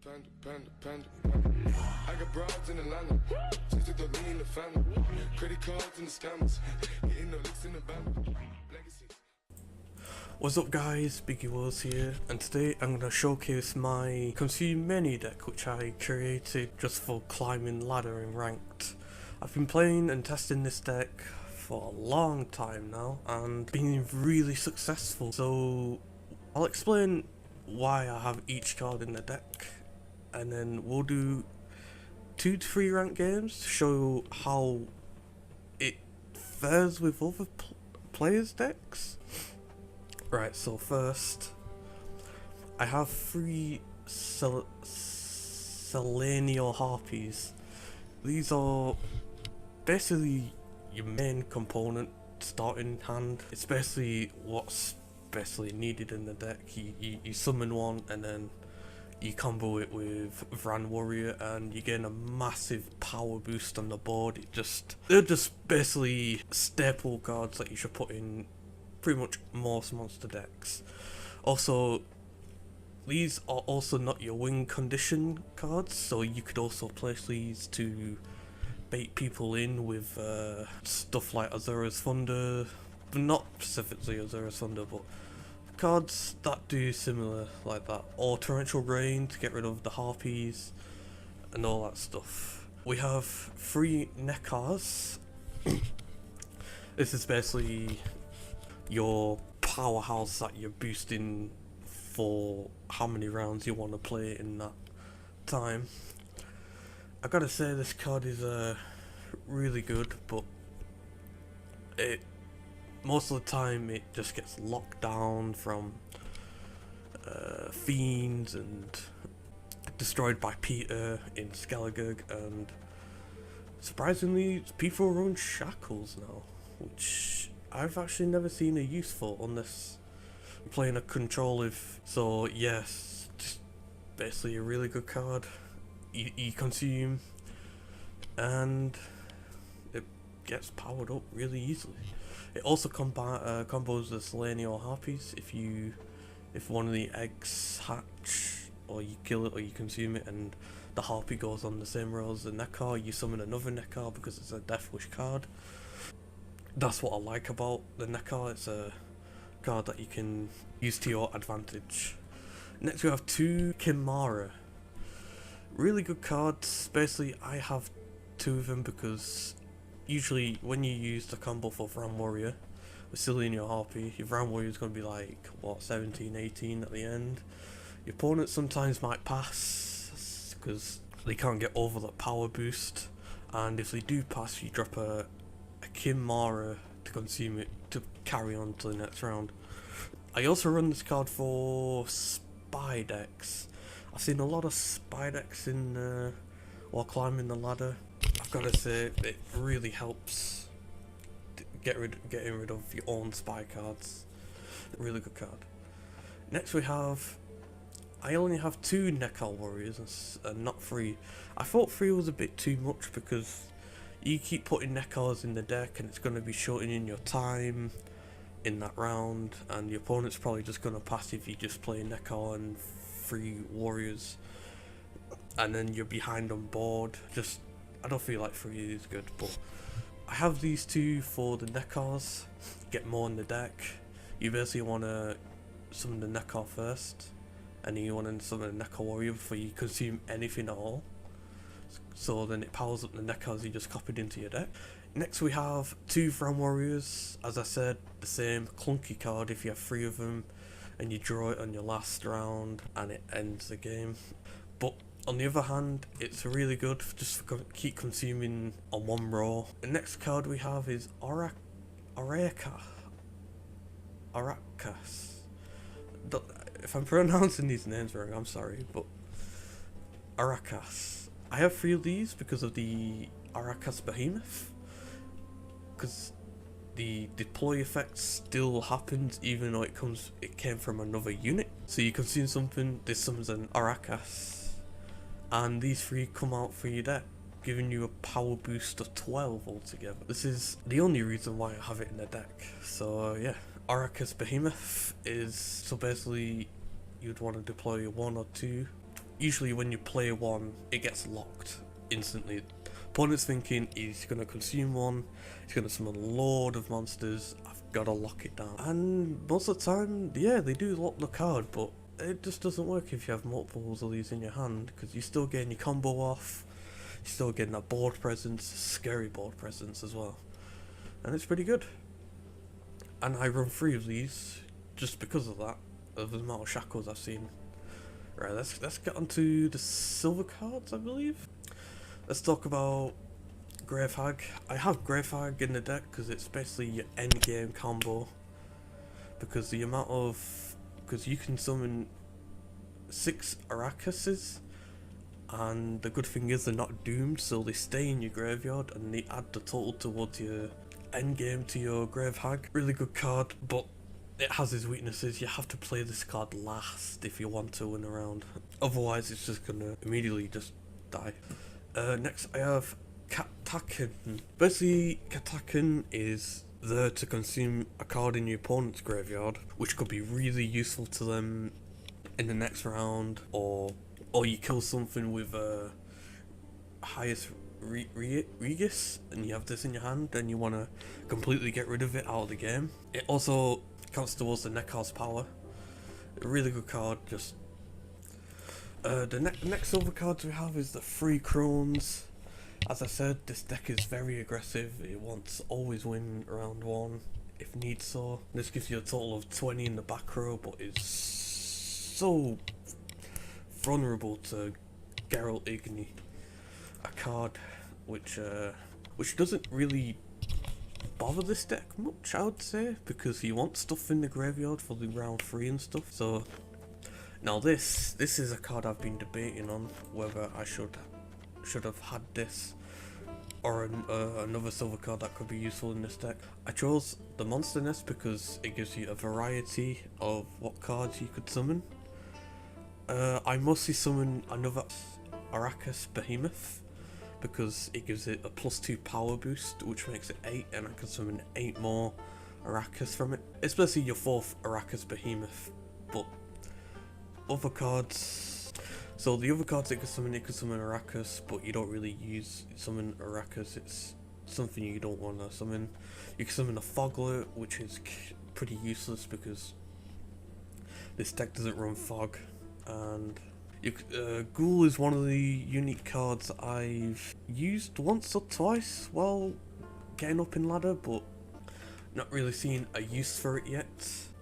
I got broads in Atlanta, just to the lean in the family, credit cards and the scammers, getting no licks in the band. What's up guys, Biggie Willz here, and today I'm going to showcase my consume mania deck which I created just for climbing ladder in ranked. I've been playing and testing this deck for a long time now and been really successful, so I'll explain why I have each card in the deck, and then we'll do 2 to 3 ranked games to show how it fares with other players' decks. Right, so first, I have 3 Selenial Harpies. These are basically your main component starting hand. It's basically what's basically needed in the deck. You summon one and then you combo it with Vran Warrior and you gain a massive power boost on the board. They're just basically staple cards that you should put in pretty much most monster decks. Also, these are also not your win condition cards, so you could also place these to bait people in with stuff like Azura's Thunder, but not specifically Azura's Thunder, but cards that do similar like that, or Torrential Rain to get rid of the Harpies and all that stuff. We have 3 Nekars. This is basically your powerhouse that you're boosting for how many rounds you want to play in that time. I gotta say this card is really good, but most of the time it just gets locked down from fiends and destroyed by Peter in Skellige, and surprisingly people run shackles now, which I've actually never seen a use for unless I'm playing a control if. So yes, just basically a really good card. You consume and it gets powered up really easily. It also combos the Selenial Harpies if one of the eggs hatch, or you kill it or you consume it and the Harpy goes on the same row as the Nekar, you summon another Nekar because it's a Death Wish card. That's what I like about the Nekar. It's a card that you can use to your advantage. Next we have 2 Kimara. Really good cards. Basically I have 2 of them because usually when you use the combo for Vran Warrior with Selenial Harpy, your Vran Warrior is going to be like, what, 17, 18 at the end. Your opponent sometimes might pass because they can't get over that power boost, and if they do pass you drop a Kimara to consume it to carry on to the next round. I also run this card for spy decks. I've seen a lot of spy decks in while climbing the ladder. I've got to say it really helps getting rid of your own spy cards. Really good card. Next we have, I only have 2 Nekal Warriors and not 3. I thought 3 was a bit too much because you keep putting Nekars in the deck and it's going to be shortening your time in that round, and your opponent's probably just going to pass if you just play Nekar and 3 Warriors and then you're behind on board. I don't feel like 3 is good, but I have these 2 for the Nekars. Get more in the deck. You basically want to summon the Nekar first, and then you want to summon the Nekar Warrior before you consume anything at all. So then it powers up the Nekars you just copied into your deck. Next we have 2 Vran Warriors. As I said, the same clunky card if you have 3 of them and you draw it on your last round and it ends the game. But on the other hand, it's really good just for keep consuming on one row. The next card we have is Arakas. If I'm pronouncing these names wrong, I'm sorry, but Arakas. I have 3 of these because of the Arakas Behemoth, because the deploy effect still happens even though it came from another unit. So you consume something, this summons an Arakas, and these 3 come out for your deck, giving you a power boost of 12 altogether. This is the only reason why I have it in the deck. So yeah, Arakas Behemoth is, so basically you'd want to deploy 1 or 2 usually when you play one, it gets locked instantly. Opponent's thinking he's going to consume one, he's going to summon a load of monsters, I've got to lock it down. And most of the time, yeah, they do lock the card, but it just doesn't work if you have multiples of these in your hand, because you're still getting your combo off, you're still getting that board presence, scary board presence as well. And it's pretty good. And I run 3 of these just because of that, of the amount of shackles I've seen. Right, let's get onto the silver cards, I believe. Let's talk about Grave Hag. I have Grave Hag in the deck because it's basically your end game combo. Because the amount of, because you can summon 6 Arakuses, and the good thing is they're not doomed, so they stay in your graveyard and they add the total towards your end game to your Grave Hag. Really good card, but it has its weaknesses. You have to play this card last if you want to win a round. Otherwise, it's just gonna immediately just die. Next, I have Katakin. Basically, Katakin is there to consume a card in your opponent's graveyard, which could be really useful to them in the next round, or you kill something with highest Regis, and you have this in your hand, and you want to completely get rid of it out of the game. It also counts towards the Nekar's power. A really good card. Just the next silver cards we have is the 3 Crones. As I said, this deck is very aggressive. It wants always win round 1 if need so. This gives you a total of 20 in the back row, but it's so vulnerable to Geralt Igni, a card which doesn't really bother this deck much, I would say, because you want stuff in the graveyard for the round 3 and stuff. So now this is a card I've been debating on whether I should have had this or another silver card that could be useful in this deck. I chose the Monster Nest because it gives you a variety of what cards you could summon. I mostly summon another Arakus Behemoth because it gives it a +2 power boost, which makes it 8, and I can summon 8 more Arakus from it. It's basically your 4th Arakus Behemoth, but other cards. So the other cards it can summon Arakus, but you don't really summon Arakus. It's something you don't want to summon. You can summon a Foglet, which is pretty useless because this deck doesn't run Fog. And Ghoul is one of the unique cards I've used once or twice while getting up in ladder, but not really seeing a use for it yet.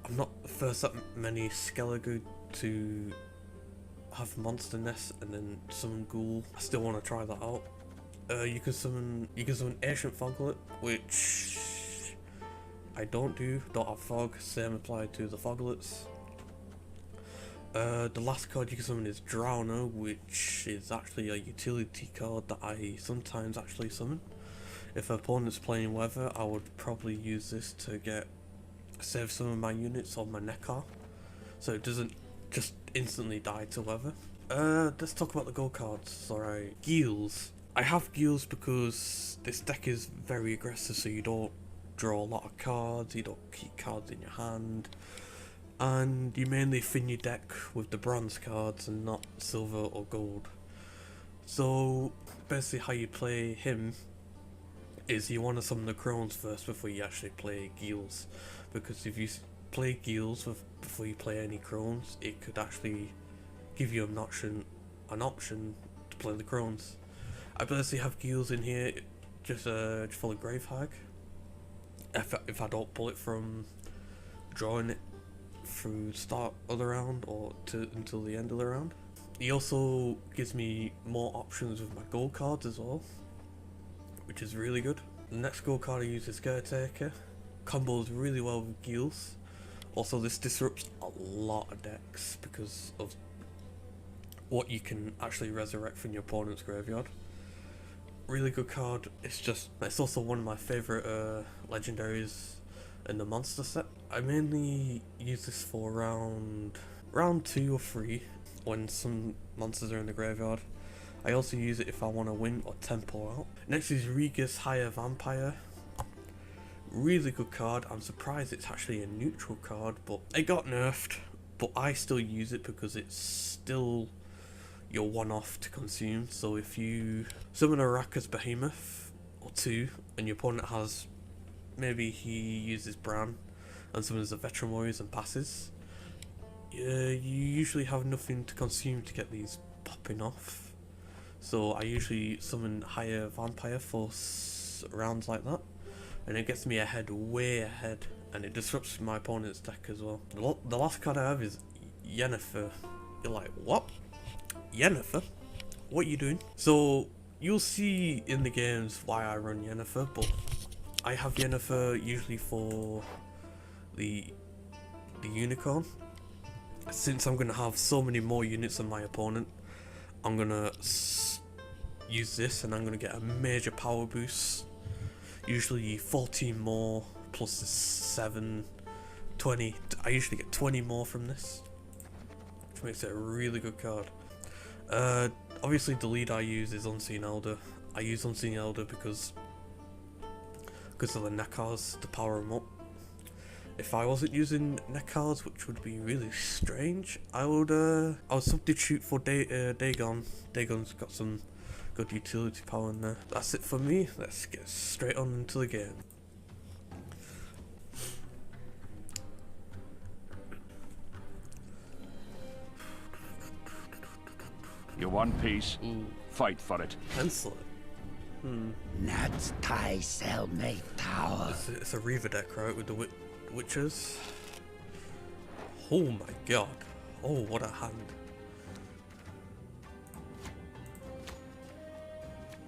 I'm not first that many Skellige to have Monster Nest and then summon Ghoul. I still want to try that out. You can summon Ancient Foglet, which I don't have Fog. Same applied to the Foglets. The last card you can summon is Drowner, which is actually a utility card that I sometimes actually summon. If an opponent's playing Weather, I would probably use this to save some of my units on my Nekar, so it doesn't just instantly die to Weather. Let's talk about the gold cards. Alright, Gheals. I have Gheals because this deck is very aggressive, so you don't draw a lot of cards, you don't keep cards in your hand, and you mainly thin your deck with the bronze cards and not silver or gold. So basically how you play him is you want to summon the Crones first before you actually play Gheals, because if you play Gheals before you play any Crones, it could actually give you an option to play the Crones. I basically have Gheals in here just for the Grave Hag. If I don't pull it from drawing it through start of the round or until the end of the round. He also gives me more options with my gold cards as well, which is really good. The next gold card I use is Caretaker. Combos really well with Gheals. Also, this disrupts a lot of decks because of what you can actually resurrect from your opponent's graveyard. Really good card. It's also one of my favourite legendaries in the monster set. I mainly use this for round 2 or 3 when some monsters are in the graveyard. I also use it if I want to win or tempo out. Next is Regis Higher Vampire. Really good card. I'm surprised it's actually a neutral card, but it got nerfed, but I still use it because it's still you're one off to consume. So if you summon a Rakka's Behemoth or two, and your opponent has, maybe he uses Bran and summons the Veteran Warriors and passes, you usually have nothing to consume to get these popping off. So I usually summon higher Vampire for rounds like that, and it gets me ahead, way ahead, and it disrupts my opponent's deck as well. The last card I have is Yennefer. You're like, what? Yennefer? What are you doing? So you'll see in the games why I run Yennefer, but I have Yennefer usually for the Unicorn. Since I'm going to have so many more units than my opponent, I'm going to use this and I'm going to get a major power boost. Usually 14 more plus the 7, 20. I usually get 20 more from this, which makes it a really good card. Obviously the lead I use is Unseen Elder. I use Unseen Elder because of the Nekars to power them up. If I wasn't using Nekars, which would be really strange, I would substitute for Dagon. Dagon's got some good utility power in there. That's it for me. Let's get straight on into the game. You're one piece. Fight for it. Pencil it. Not Thai cellmate tower. It's a Reaver deck, right, with the witches. Oh my god. Oh, what a hand.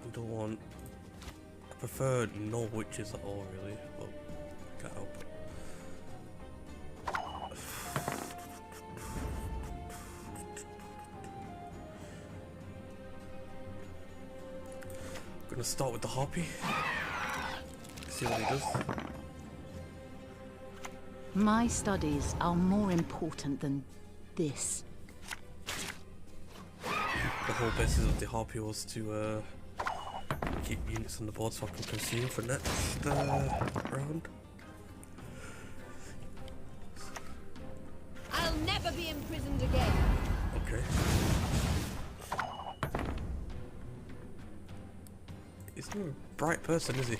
I don't want... I prefer no witches at all, really, but can't help it. Gonna start with the Harpy. See what he does. My studies are more important than this. The whole basis of the Harpy was to keep units on the board so I can consume for next round. I'll never be imprisoned again. Okay. He's not a bright person, is he?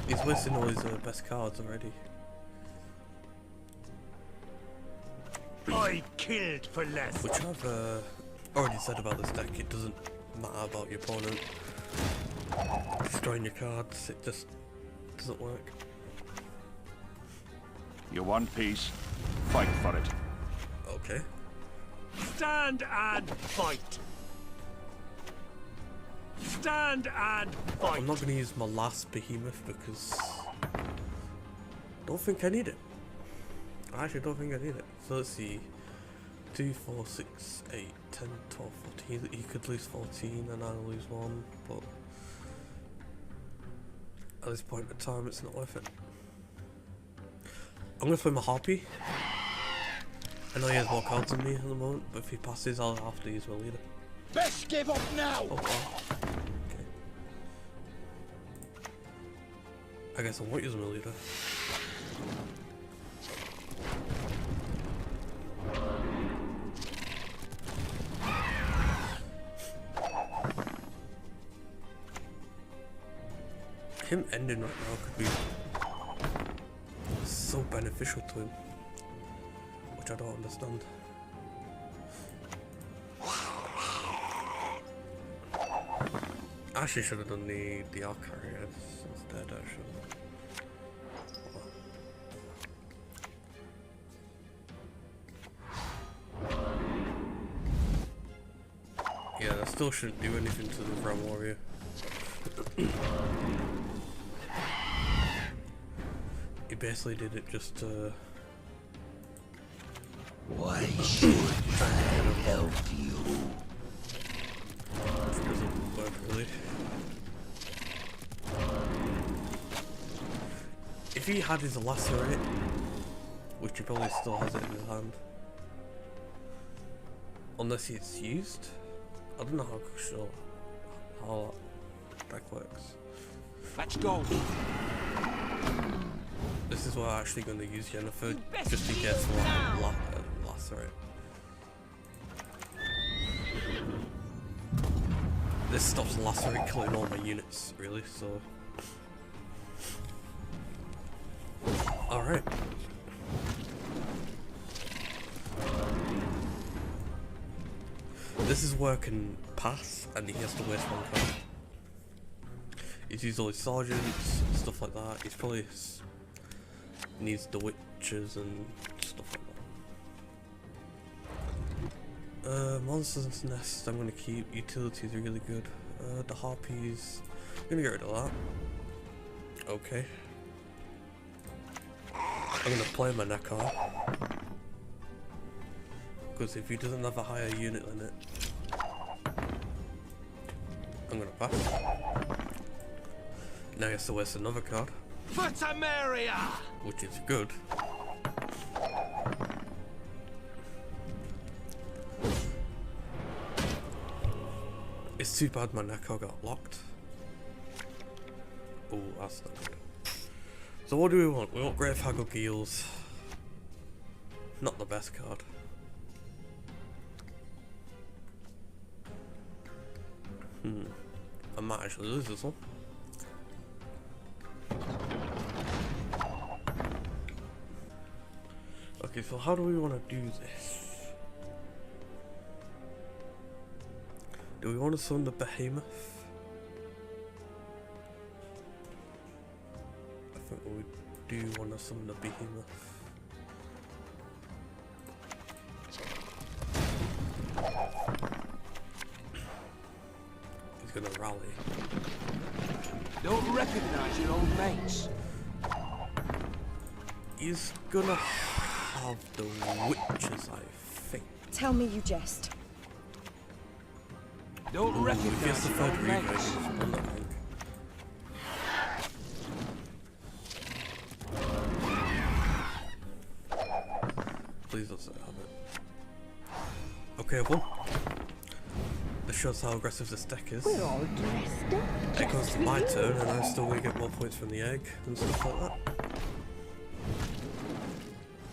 He's wasting all his best cards already. I killed for less. Which I've already said about this deck, it doesn't matter about your opponent destroying your cards, it just doesn't work. You're one piece. Fight for it. Okay. Stand and fight. Stand and fight. I'm not going to use my last Behemoth because I don't think I need it. I actually don't think I need it. So let's see. 2, 4, 6, 8, 10, 12, 14. He could lose 14 and I'll lose 1, but at this point in time it's not worth it. I'm going to play my Harpy. I know he has more cards than me at the moment, but if he passes I'll have to use my leader. Best give up now. Oh wow. Okay. I guess I won't use my leader. Him ending right now could be so beneficial to him, which I don't understand. I actually should have done the Arcariad instead, actually. Yeah, that still shouldn't do anything to the Ram Warrior. He basically did it just to... Why should I help you? Which doesn't work really. If he had his Lacerate, which he probably still has it in his hand, unless it's used, I don't know how that deck works. Let's go. This is why I'm actually going to use Yennefer, just to get some Lacerate. This stops the last rate killing all my units, really, so... Alright. This is where I can pass, and he has to waste one card. He's used all his sergeants, stuff like that. He's probably needs the witches and stuff like that. Monsters Nest, I'm gonna keep. Utilities are really good. The harpies, I'm gonna get rid of that. Okay. I'm gonna play my Nekar. Because if he doesn't have a higher unit limit, I'm gonna pass. Now he has to waste another card. Which is good. It's too bad my Nekar got locked. Oh, that's not good. So what do we want? We want Grave Haggle Geels. Not the best card. I might actually lose this one. Okay, so how do we want to do this? Do we want to summon the Behemoth? I think we do want to summon the Behemoth. He's gonna rally. Don't recognize your old mates. He's gonna have the witches, I think. Tell me you jest. Don't If he has recognize the your third old reaver, mates. he's won, I think. Please don't say I have it. Okay, I've won. This shows how aggressive this deck is. We're all dressed up. It goes to my turn and I'm still gonna get more points from the egg and stuff like that.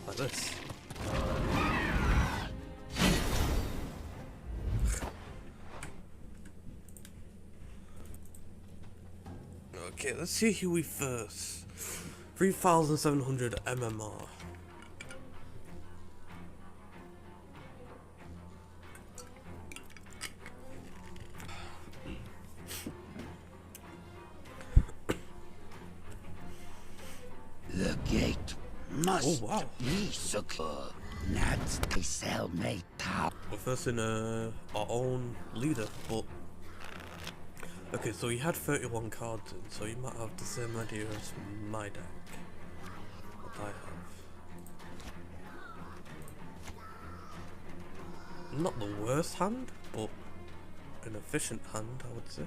Like this. Okay, let's see who we first. 3,700 MMR. The gate must Oh, wow. be secure. That's the cellmate top. We're first in our own leader, but okay, so he had 31 cards in, so he might have the same idea as my deck. What I have. Not the worst hand, but an efficient hand, I would say.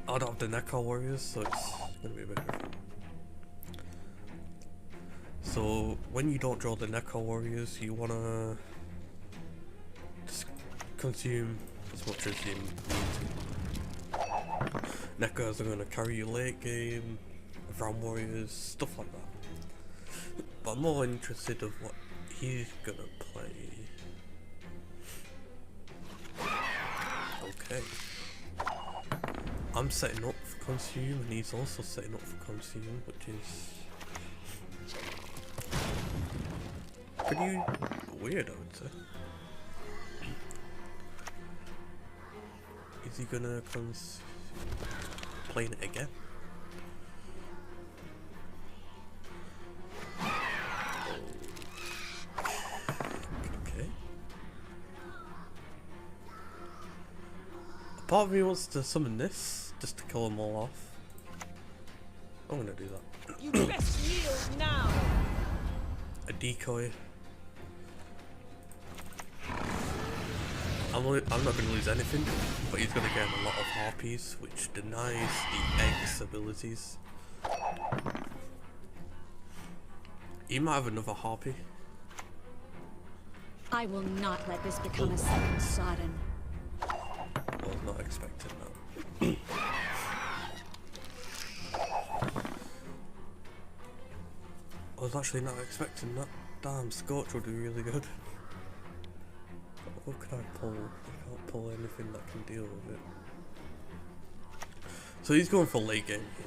I don't have the Nekar Warriors, so it's gonna be a bit different. So when you don't draw the Nekar Warriors, you wanna just consume as much as you need to. Nekars are gonna carry you late game, Ram Warriors, stuff like that. But I'm more interested of what he's gonna play. Okay. I'm setting up for consume and he's also setting up for consume, which is pretty weird, I would say. Is he gonna playing it again? Okay. Part of me wants to summon this just to kill them all off. I'm gonna do that. You best yield now. A decoy. I'm not going to lose anything, but he's going to gain a lot of harpies, which denies the egg's abilities. He might have another harpy. I will not let this become a second Sodden. I was not expecting that. I was actually not expecting that. Damn, Scorch would be really good. What can I pull? I can't pull anything that can deal with it. So he's going for late game here.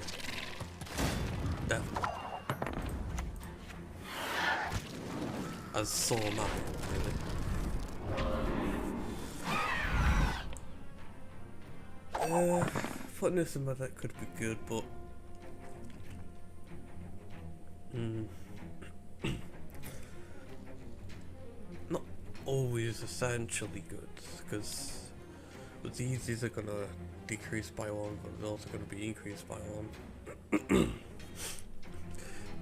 Definitely. As so am I, really. Putting this in my deck could be good, but not always essentially good, because with these are gonna decrease by 1, but they're also gonna be increased by 1.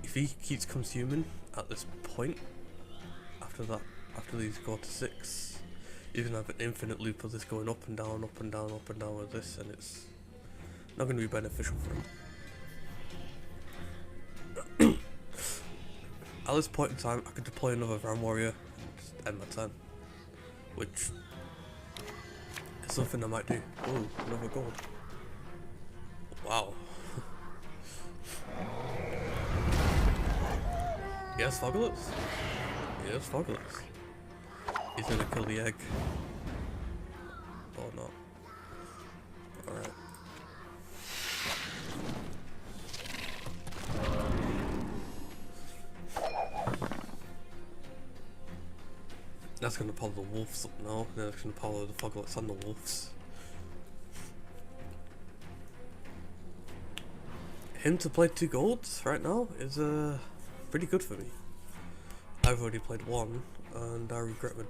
If he keeps consuming at this point, after these go to 6, you're gonna have an infinite loop of this going up and down, up and down, up and down with this, and it's not gonna be beneficial for him. At this point in time, I could deploy another Ram Warrior and just end my turn, which is something I might do. Oh, another gold. Wow. Yes, Fogglets. Yes, Fogglets. He's gonna kill the egg. Or not. Alright. That's gonna power the wolves up now. Then it's gonna power the Fogglets and the wolves. Him to play 2 golds right now is pretty good for me. I've already played 1, and I regret my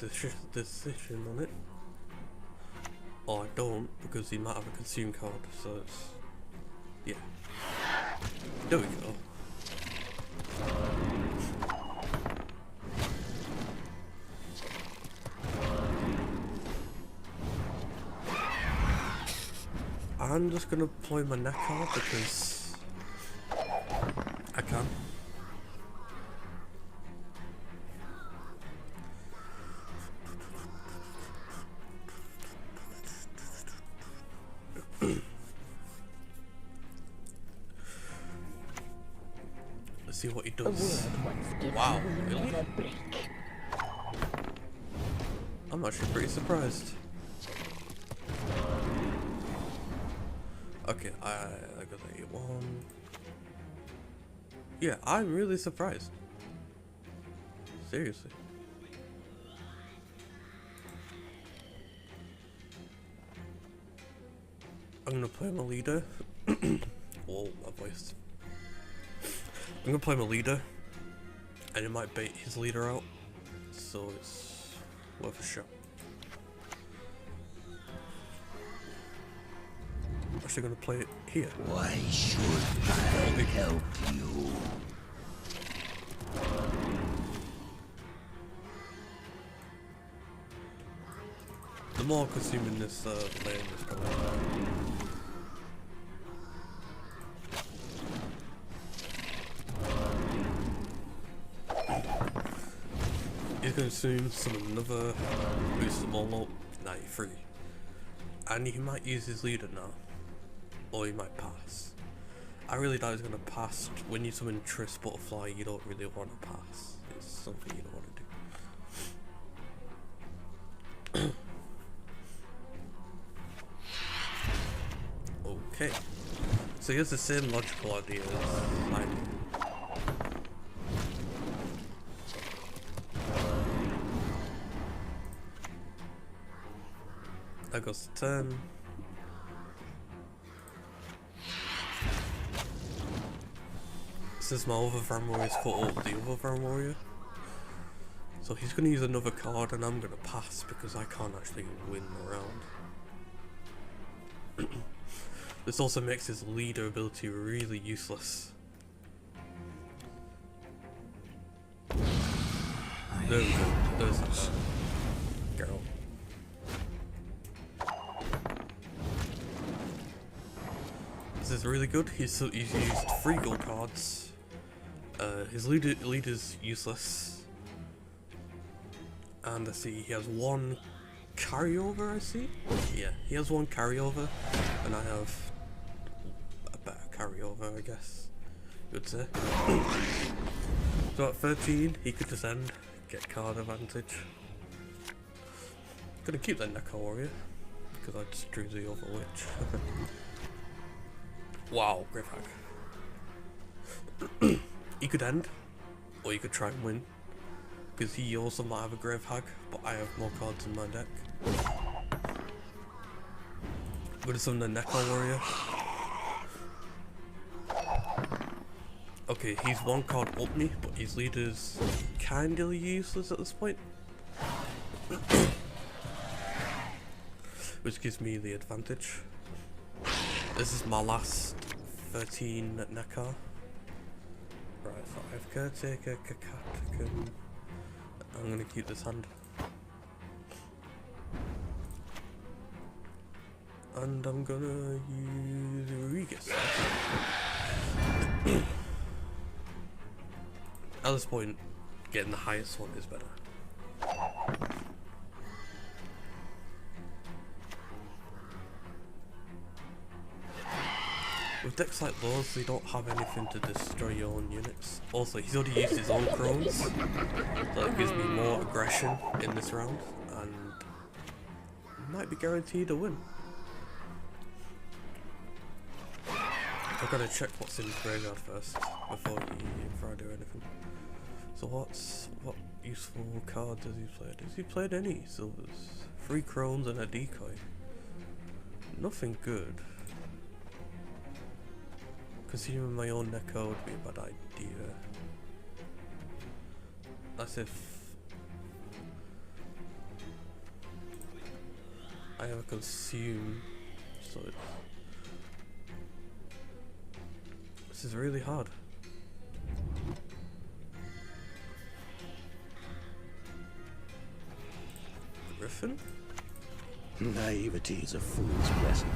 decision on it. Or I don't, because he might have a consume card, so it's... yeah. There we go. I'm just gonna play my neck card because I can. Let's see what he does. Wow, really? I'm actually pretty surprised. Okay, I got a 1. Yeah, I'm really surprised. Seriously. I'm gonna play my leader. Whoa, my voice. I'm gonna play my leader, and it might bait his leader out, so it's worth a shot. I'm actually gonna play it here. Why should I help you? The more consuming this lane is probably he's going to soon summon another, boost them all up, 93. And he might use his leader now. Or he might pass. I really doubt he's going to pass. When you summon Triss Butterfly, you don't really want to pass. It's something you don't want to do. Okay. So he has the same logical idea as I do. That goes to 10. Since my other Van Warrior's caught up the other Van Warrior. So he's going to use another card and I'm going to pass because I can't actually win around. This also makes his leader ability really useless. There we go. There's that girl. This is really good. He's used 3 gold cards. His leader's useless. And I see he has 1 carryover, I see? Yeah, he has 1 carryover. And I have a better carryover, I guess you would say. So at 13, he could descend, get card advantage. Gonna keep that Neko Warrior because I just drew the Overwitch. Wow, Grave Hag. He could end, or you could try and win, because he also might have a Grave Hag, but I have more cards in my deck. I'm gonna summon the Neko Warrior. Okay, he's one card up me, but his leader's kinda useless at this point. Which gives me the advantage. This is my last 13 Neko. Right, 5 Caretaker, Kakatakan. I'm gonna keep this hand. And I'm gonna use Regis. At this point, getting the highest one is better. With decks like those, they don't have anything to destroy your own units. Also, he's already used his own crones, so that gives me more aggression in this round, and might be guaranteed a win. I've got to check what's in his graveyard first before I do anything. So what useful cards has he played? Has he played any silvers? 3 crones and a decoy. Nothing good. Consuming my own Neko would be a bad idea. That's if I have a consume, so this is really hard. Griffin? Naivety is a fool's blessing.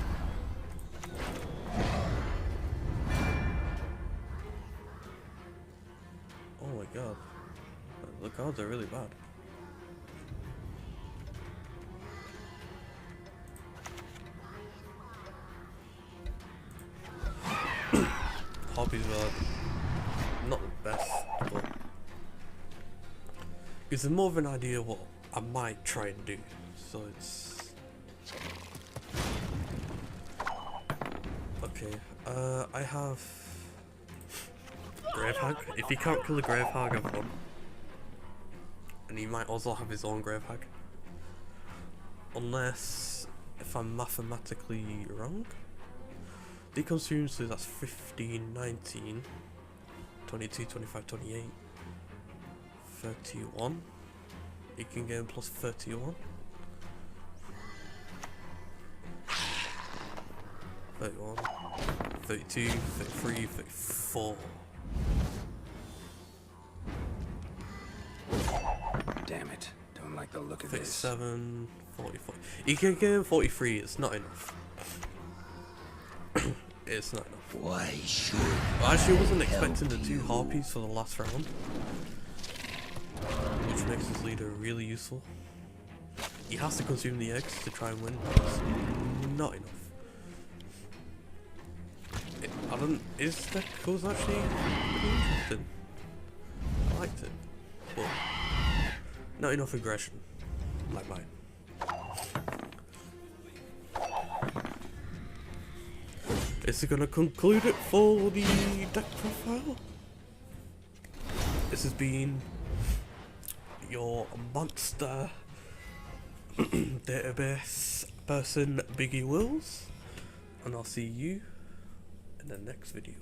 Oh my god. The cards are really bad. Hobbies are not the best, but gives me more of an idea what I might try and do. So it's okay. I have Grave Hag. If he can't kill the Grave Hag, I've won. And he might also have his own Grave Hag. Unless, if I'm mathematically wrong, he consumes, so that's 15, 19, 22, 25, 28, 31. He can gain plus 31. 31, 32, 33, 34. Damn it. Don't like the look of this. 37, 44. He can gain 43, it's not enough. It's not enough. Why should Well, actually, I wasn't expecting the 2 harpies for the last round, which makes his leader really useful. He has to consume the eggs to try and win, but it's not enough. His deck was actually pretty interesting. I liked it, but not enough aggression, like mine. Is it gonna conclude it for the deck profile? This has been your monster database person, Biggie Willz, and I'll see you in the next video.